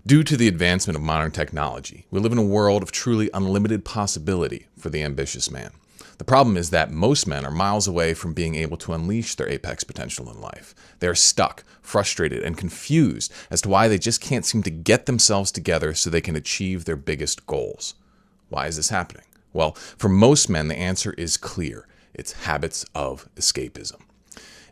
Due to the advancement of modern technology, we live in a world of truly unlimited possibility for the ambitious man. The problem is that most men are miles away from being able to unleash their apex potential in life. They are stuck, frustrated, and confused as to why they just can't seem to get themselves together so they can achieve their biggest goals. Why is this happening? Well, for most men, the answer is clear. It's habits of escapism.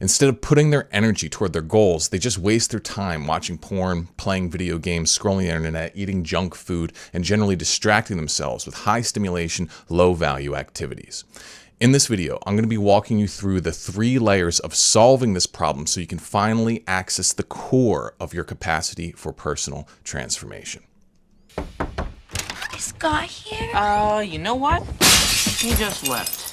Instead of putting their energy toward their goals, they just waste their time watching porn, playing video games, scrolling the internet, eating junk food, and generally distracting themselves with high stimulation, low value activities. In this video, I'm going to be walking you through the 3 layers of solving this problem so you can finally access the core of your capacity for personal transformation. Is Scott here? You know what? He just left.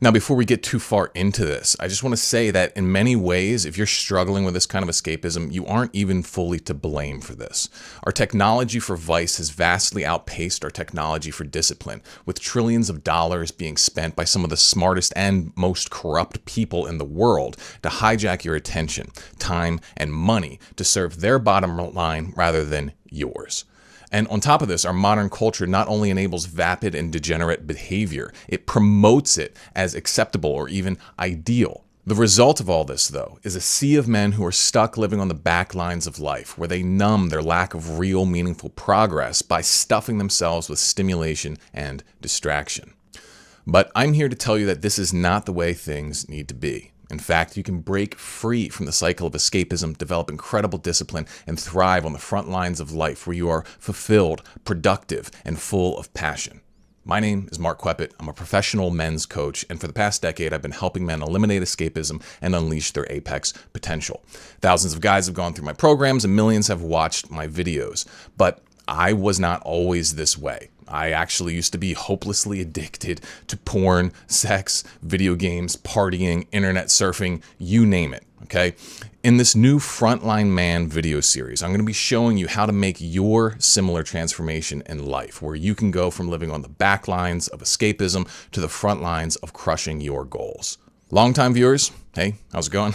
Now, before we get too far into this, I just want to say that in many ways, if you're struggling with this kind of escapism, you aren't even fully to blame for this. Our technology for vice has vastly outpaced our technology for discipline, with trillions of dollars being spent by some of the smartest and most corrupt people in the world to hijack your attention, time, and money to serve their bottom line rather than yours. And on top of this, our modern culture not only enables vapid and degenerate behavior, it promotes it as acceptable or even ideal. The result of all this, though, is a sea of men who are stuck living on the back lines of life, where they numb their lack of real, meaningful progress by stuffing themselves with stimulation and distraction. But I'm here to tell you that this is not the way things need to be. In fact, you can break free from the cycle of escapism, develop incredible discipline, and thrive on the front lines of life where you are fulfilled, productive, and full of passion. My name is Mark Kweppet. I'm a professional men's coach, and for the past decade, I've been helping men eliminate escapism and unleash their apex potential. Thousands of guys have gone through my programs, and millions have watched my videos. But I was not always this way. I actually used to be hopelessly addicted to porn, sex, video games, partying, internet surfing, you name it, okay? In this new Frontline Man video series, I'm going to be showing you how to make your similar transformation in life, where you can go from living on the back lines of escapism to the front lines of crushing your goals. Longtime viewers, hey, how's it going?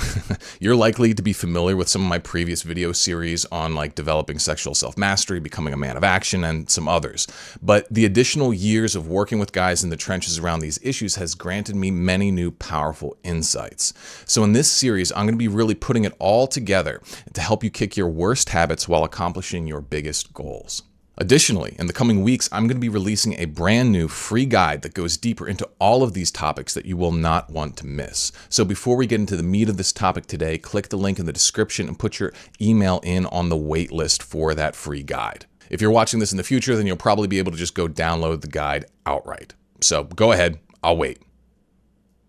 You're likely to be familiar with some of my previous video series on developing sexual self-mastery, becoming a man of action, and some others. But the additional years of working with guys in the trenches around these issues has granted me many new powerful insights. So in this series, I'm going to be really putting it all together to help you kick your worst habits while accomplishing your biggest goals. Additionally, in the coming weeks, I'm going to be releasing a brand new free guide that goes deeper into all of these topics that you will not want to miss. So before we get into the meat of this topic today, click the link in the description and put your email in on the wait list for that free guide. If you're watching this in the future, then you'll probably be able to just go download the guide outright. So go ahead, I'll wait.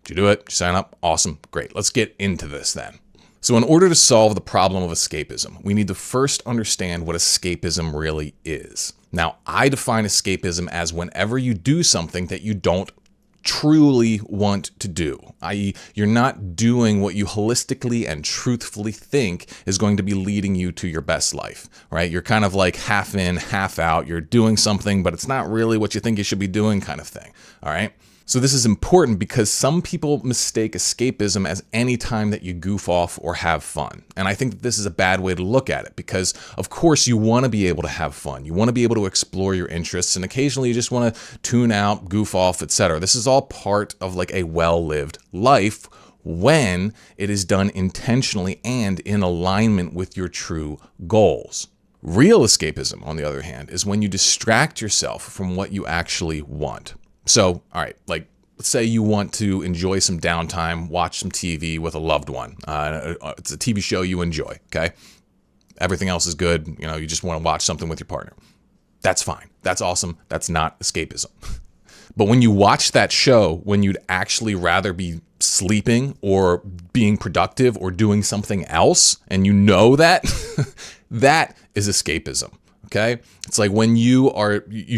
Did you do it? Did you sign up? Awesome. Great. Let's get into this then. So in order to solve the problem of escapism, we need to first understand what escapism really is. Now, I define escapism as whenever you do something that you don't truly want to do, i.e., you're not doing what you holistically and truthfully think is going to be leading you to your best life, right? You're kind of like half in, half out. You're doing something, but it's not really what you think you should be doing kind of thing, all right? So this is important because some people mistake escapism as any time that you goof off or have fun. And I think that this is a bad way to look at it because, of course, you want to be able to have fun. You want to be able to explore your interests, and occasionally you just want to tune out, goof off, etc. This is all part of a well-lived life when it is done intentionally and in alignment with your true goals. Real escapism, on the other hand, is when you distract yourself from what you actually want. So, all right, let's say you want to enjoy some downtime, watch some TV with a loved one. It's a TV show you enjoy, okay? Everything else is good. You just want to watch something with your partner. That's fine. That's awesome. That's not escapism. But when you watch that show, when you'd actually rather be sleeping or being productive or doing something else, and you know that, that is escapism. Okay? It's like when you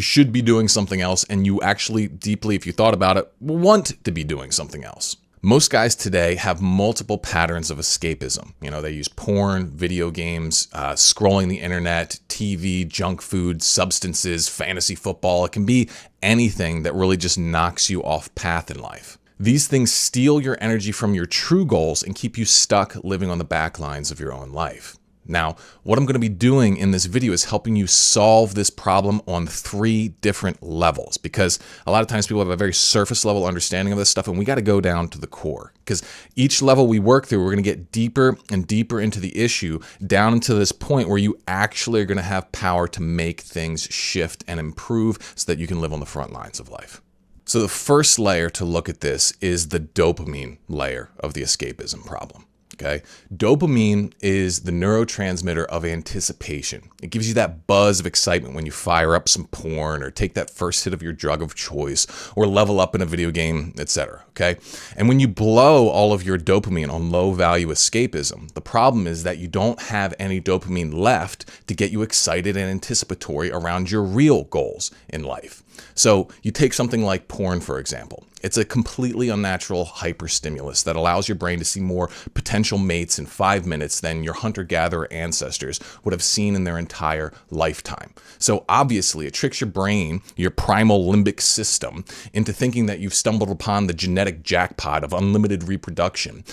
should be doing something else and you actually deeply, if you thought about it, want to be doing something else. Most guys today have multiple patterns of escapism. They use porn, video games, scrolling the internet, TV, junk food, substances, fantasy football. It can be anything that really just knocks you off path in life. These things steal your energy from your true goals and keep you stuck living on the back lines of your own life. Now, what I'm going to be doing in this video is helping you solve this problem on 3 different levels, because a lot of times people have a very surface level understanding of this stuff, and we got to go down to the core, because each level we work through, we're going to get deeper and deeper into the issue, down into this point where you actually are going to have power to make things shift and improve so that you can live on the front lines of life. So the first layer to look at this is the dopamine layer of the escapism problem. Okay. Dopamine is the neurotransmitter of anticipation. It gives you that buzz of excitement when you fire up some porn or take that first hit of your drug of choice or level up in a video game, etc. Okay. And when you blow all of your dopamine on low value escapism, the problem is that you don't have any dopamine left to get you excited and anticipatory around your real goals in life. So you take something like porn, for example. It's a completely unnatural hyperstimulus that allows your brain to see more potential mates in 5 minutes than your hunter-gatherer ancestors would have seen in their entire lifetime. So obviously it tricks your brain, your primal limbic system, into thinking that you've stumbled upon the genetic jackpot of unlimited reproduction,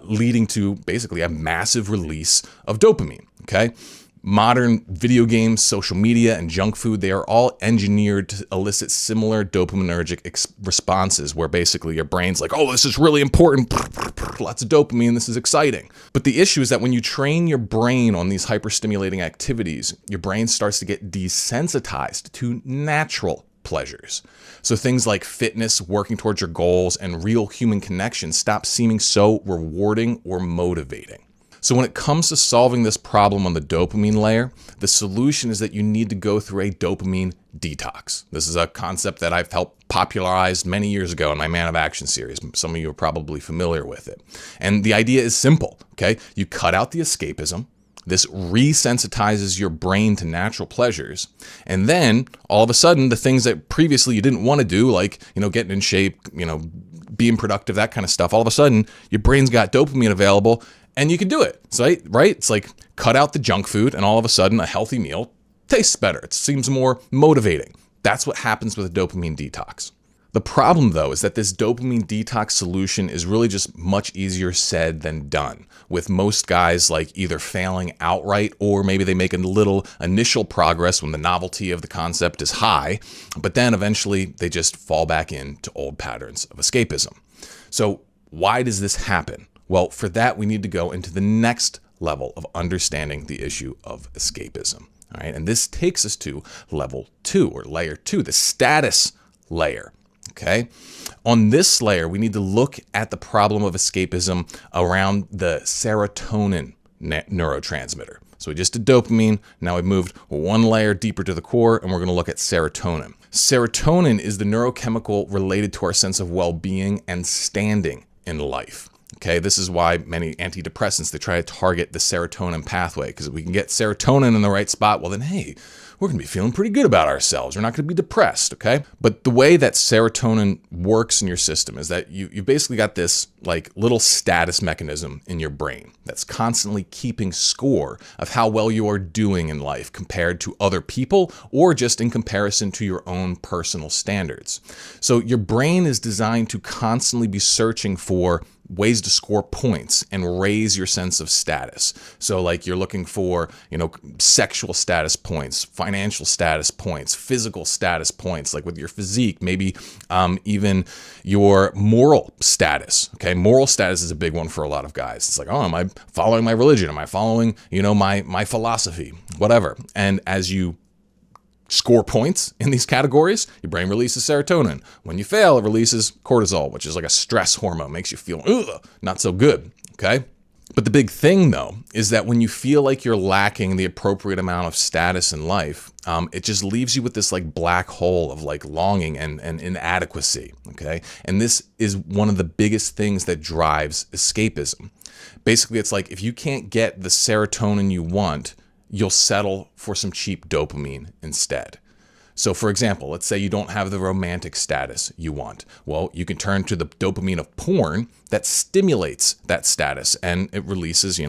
leading to basically a massive release of dopamine, okay? Modern video games, social media, and junk food, they are all engineered to elicit similar dopaminergic responses where basically your brain's like, oh, this is really important, lots of dopamine, this is exciting. But the issue is that when you train your brain on these hyperstimulating activities, your brain starts to get desensitized to natural pleasures. So things like fitness, working towards your goals, and real human connection stop seeming so rewarding or motivating. So when it comes to solving this problem on the dopamine layer, the solution is that you need to go through a dopamine detox. This is a concept that I've helped popularize many years ago in my Man of Action series. Some of you are probably familiar with it. And the idea is simple, okay? You cut out the escapism. This resensitizes your brain to natural pleasures. And then all of a sudden, the things that previously you didn't want to do, like, getting in shape, being productive, that kind of stuff, all of a sudden your brain's got dopamine available and you can do it, right? It's like cut out the junk food and all of a sudden a healthy meal tastes better. It seems more motivating. That's what happens with a dopamine detox. The problem, though, is that this dopamine detox solution is really just much easier said than done, with most guys like either failing outright or maybe they make a little initial progress when the novelty of the concept is high, but then eventually they just fall back into old patterns of escapism. So why does this happen? Well, for that, we need to go into the next level of understanding the issue of escapism. All right, and this takes us to level 2 or layer 2, the status layer. Okay, on this layer, we need to look at the problem of escapism around the serotonin neurotransmitter. So we just did dopamine. Now we've moved one layer deeper to the core, and we're going to look at serotonin. Serotonin is the neurochemical related to our sense of well-being and standing in life. Okay, this is why many antidepressants, they try to target the serotonin pathway, because if we can get serotonin in the right spot, well then, hey, we're going to be feeling pretty good about ourselves. We're not going to be depressed, okay? But the way that serotonin works in your system is that you've basically got this like little status mechanism in your brain that's constantly keeping score of how well you are doing in life compared to other people or just in comparison to your own personal standards. So your brain is designed to constantly be searching for ways to score points and raise your sense of status. So like you're looking for, sexual status points, financial status points, physical status points, like with your physique, maybe even your moral status. Okay, moral status is a big one for a lot of guys. It's like, oh, am I following my religion? Am I following, my philosophy? Whatever. And as you score points in these categories, your brain releases serotonin. When you fail, it releases cortisol, which is like a stress hormone, makes you feel not so good, okay? But the big thing, though, is that when you feel like you're lacking the appropriate amount of status in life, it just leaves you with this like black hole of like longing and inadequacy, okay? And this is one of the biggest things that drives escapism. Basically, it's like if you can't get the serotonin you want, you'll settle for some cheap dopamine instead. So for example, let's say you don't have the romantic status you want. Well, you can turn to the dopamine of porn that stimulates that status, and it releases,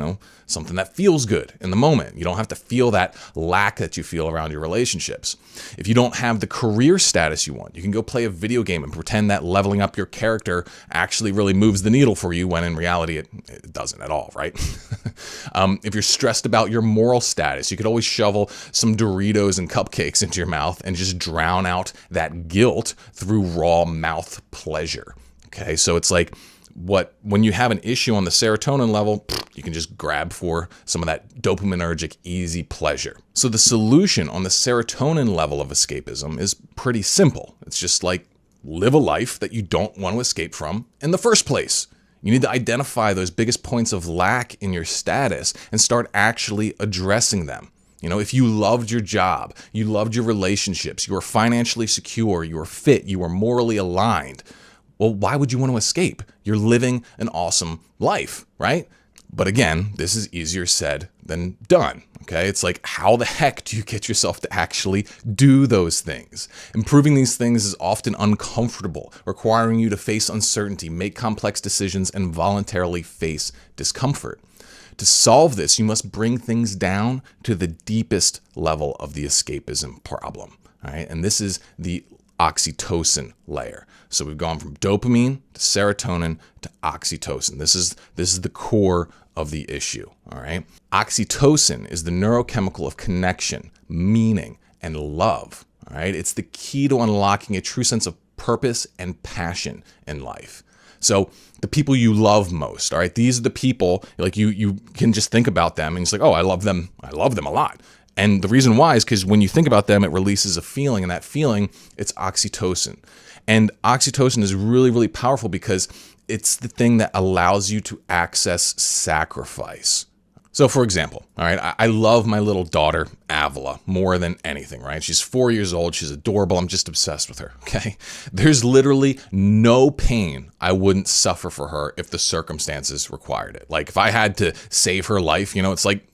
something that feels good in the moment. You don't have to feel that lack that you feel around your relationships. If you don't have the career status you want, you can go play a video game and pretend that leveling up your character actually really moves the needle for you, when in reality it doesn't at all, right? If you're stressed about your moral status, you could always shovel some Doritos and cupcakes into your mouth and just drown out that guilt through raw mouth pleasure. Okay, so it's like, when you have an issue on the serotonin level, you can just grab for some of that dopaminergic easy pleasure. So the solution on the serotonin level of escapism is pretty simple. It's just like, live a life that you don't want to escape from in the first place. You need to identify those biggest points of lack in your status and start actually addressing them. If you loved your job, you loved your relationships, you were financially secure, you were fit, you were morally aligned, well, why would you want to escape? You're living an awesome life, right? But again, this is easier said than done, okay? It's like, how the heck do you get yourself to actually do those things? Improving these things is often uncomfortable, requiring you to face uncertainty, make complex decisions, and voluntarily face discomfort. To solve this, you must bring things down to the deepest level of the escapism problem, all right? And this is the oxytocin layer. So we've gone from dopamine to serotonin to oxytocin. This is the core of the issue, all right? Oxytocin is the neurochemical of connection, meaning, and love, all right? It's the key to unlocking a true sense of purpose and passion in life. So the people you love most, all right? These are the people, like you can just think about them and it's like, oh, I love them a lot. And the reason why is because when you think about them, it releases a feeling, and that feeling, it's oxytocin. And oxytocin is really, really powerful because it's the thing that allows you to access sacrifice. So for example, all right, I love my little daughter, Avila, more than anything, right? She's 4 years old. She's adorable. I'm just obsessed with her, okay? There's literally no pain I wouldn't suffer for her if the circumstances required it. Like if I had to save her life, it's like,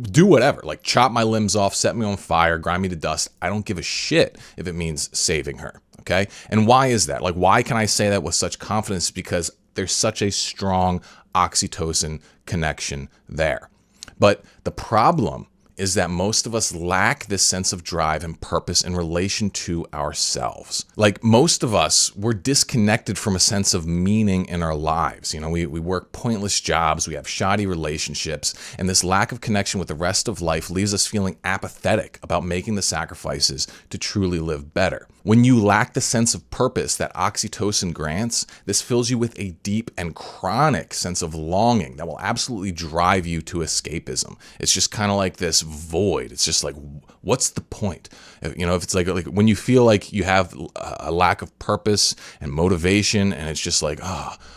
do whatever, like chop my limbs off, set me on fire, grind me to dust. I don't give a shit if it means saving her, okay? And why is that? Like, why can I say that with such confidence? Because there's such a strong oxytocin connection there. But the problem is that most of us lack this sense of drive and purpose in relation to ourselves. Like most of us, we're disconnected from a sense of meaning in our lives. We work pointless jobs, we have shoddy relationships, and this lack of connection with the rest of life leaves us feeling apathetic about making the sacrifices to truly live better. When you lack the sense of purpose that oxytocin grants, this fills you with a deep and chronic sense of longing that will absolutely drive you to escapism. It's just kind of like this void. It's just like, what's the point? If it's like when you feel like you have a lack of purpose and motivation, and it's just like,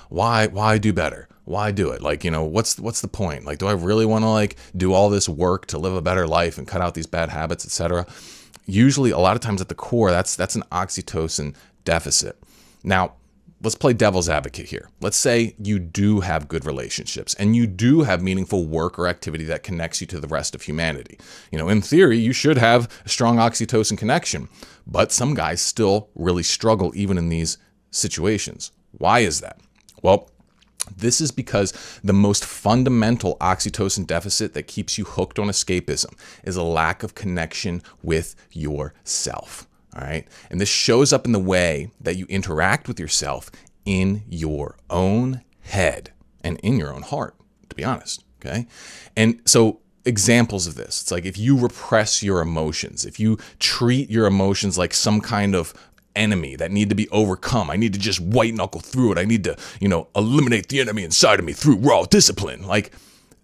why do better? Why do it? Like, what's the point? Like, do I really want to do all this work to live a better life and cut out these bad habits, etc.? Usually, a lot of times at the core, that's an oxytocin deficit. Now, let's play devil's advocate here. Let's say you do have good relationships and you do have meaningful work or activity that connects you to the rest of humanity. In theory, you should have a strong oxytocin connection, but some guys still really struggle even in these situations. Why is that? Well, this is because the most fundamental oxytocin deficit that keeps you hooked on escapism is a lack of connection with yourself. All right. And this shows up in the way that you interact with yourself in your own head and in your own heart, to be honest. Okay. And so examples of this, it's like if you repress your emotions, if you treat your emotions like some kind of enemy that need to be overcome, I need to just white knuckle through it. I need to, eliminate the enemy inside of me through raw discipline. Like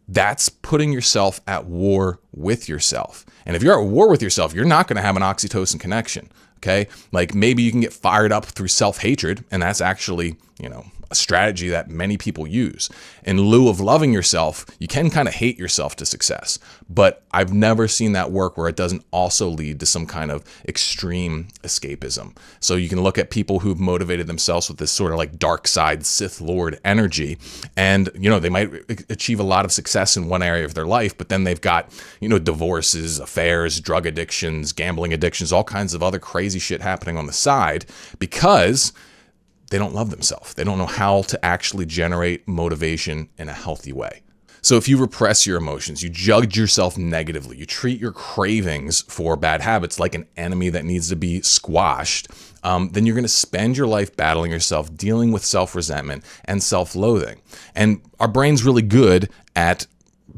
that's putting yourself at war with yourself. And if you're at war with yourself, you're not going to have an oxytocin connection. Okay. Like maybe you can get fired up through self-hatred, and that's actually, a strategy that many people use. In lieu of loving yourself, you can kind of hate yourself to success. But I've never seen that work where it doesn't also lead to some kind of extreme escapism. So you can look at people who've motivated themselves with this sort of like dark side Sith Lord energy, and they might achieve a lot of success in one area of their life, but then they've got divorces, affairs, drug addictions, gambling addictions, all kinds of other crazy shit happening on the side because they don't love themselves. They don't know how to actually generate motivation in a healthy way. So if you repress your emotions, you judge yourself negatively, you treat your cravings for bad habits like an enemy that needs to be squashed, then you're going to spend your life battling yourself, dealing with self-resentment and self-loathing. And our brain's really good at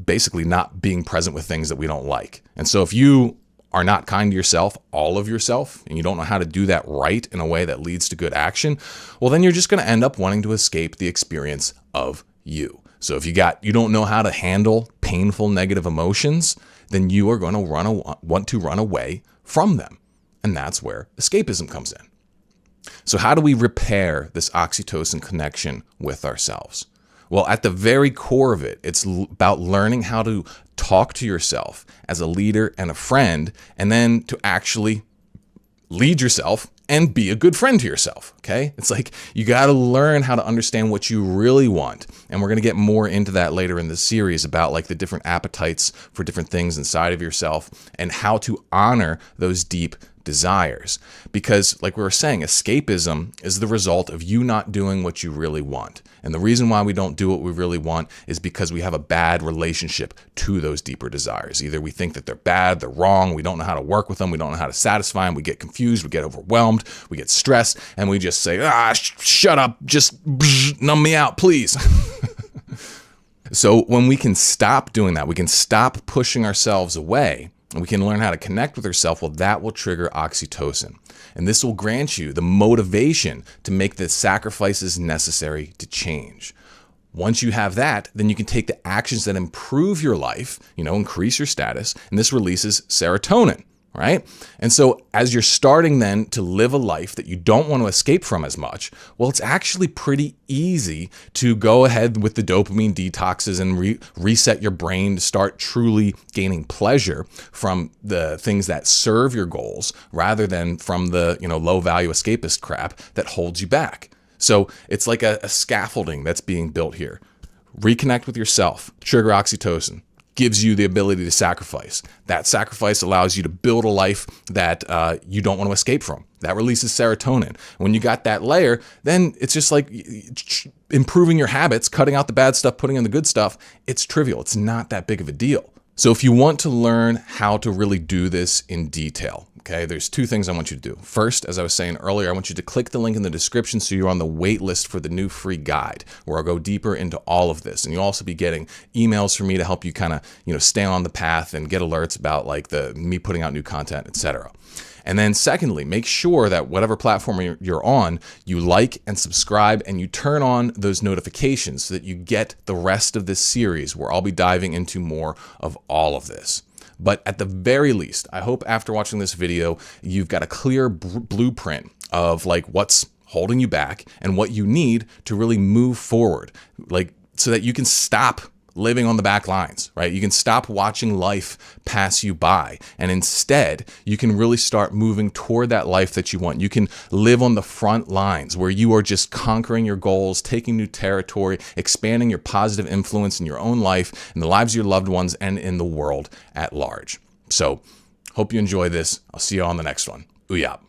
basically not being present with things that we don't like. And so if you are not kind to yourself, all of yourself, and you don't know how to do that right in a way that leads to good action, well, then you're just going to end up wanting to escape the experience of you. So if you don't know how to handle painful negative emotions, then you are going to want to run away from them. And that's where escapism comes in. So how do we repair this oxytocin connection with ourselves? Well, at the very core of it, it's about learning how to talk to yourself as a leader and a friend, and then to actually lead yourself and be a good friend to yourself, okay? It's like you got to learn how to understand what you really want. And we're going to get more into that later in the series about like the different appetites for different things inside of yourself and how to honor those deep desires. Because like we were saying, escapism is the result of you not doing what you really want. And the reason why we don't do what we really want is because we have a bad relationship to those deeper desires. Either we think that they're bad, they're wrong, we don't know how to work with them, we don't know how to satisfy them, we get confused, we get overwhelmed, we get stressed, and we just say, shut up, just numb me out, please. So when we can stop doing that, we can stop pushing ourselves away, and we can learn how to connect with ourselves, well, that will trigger oxytocin. And this will grant you the motivation to make the sacrifices necessary to change. Once you have that, then you can take the actions that improve your life, increase your status, and this releases serotonin, right? And so as you're starting then to live a life that you don't want to escape from as much, well, it's actually pretty easy to go ahead with the dopamine detoxes and reset your brain to start truly gaining pleasure from the things that serve your goals rather than from the, low value escapist crap that holds you back. So it's like a scaffolding that's being built here. Reconnect with yourself, trigger oxytocin, gives you the ability to sacrifice. That sacrifice allows you to build a life that you don't want to escape from. That releases serotonin. When you got that layer, then it's just like improving your habits, cutting out the bad stuff, putting in the good stuff. It's trivial. It's not that big of a deal. So if you want to learn how to really do this in detail, okay, there's two things I want you to do. First, as I was saying earlier, I want you to click the link in the description so you're on the wait list for the new free guide where I'll go deeper into all of this. And you'll also be getting emails from me to help you kind of, stay on the path and get alerts about like me putting out new content, etc. And then secondly, make sure that whatever platform you're on, you like and subscribe and you turn on those notifications so that you get the rest of this series where I'll be diving into more of all of this. But at the very least, I hope after watching this video, you've got a clear blueprint of like what's holding you back and what you need to really move forward, like so that you can stop living on the back lines, right? You can stop watching life pass you by. And instead, you can really start moving toward that life that you want. You can live on the front lines where you are just conquering your goals, taking new territory, expanding your positive influence in your own life, in the lives of your loved ones, and in the world at large. So, hope you enjoy this. I'll see you on the next one. Ooyah.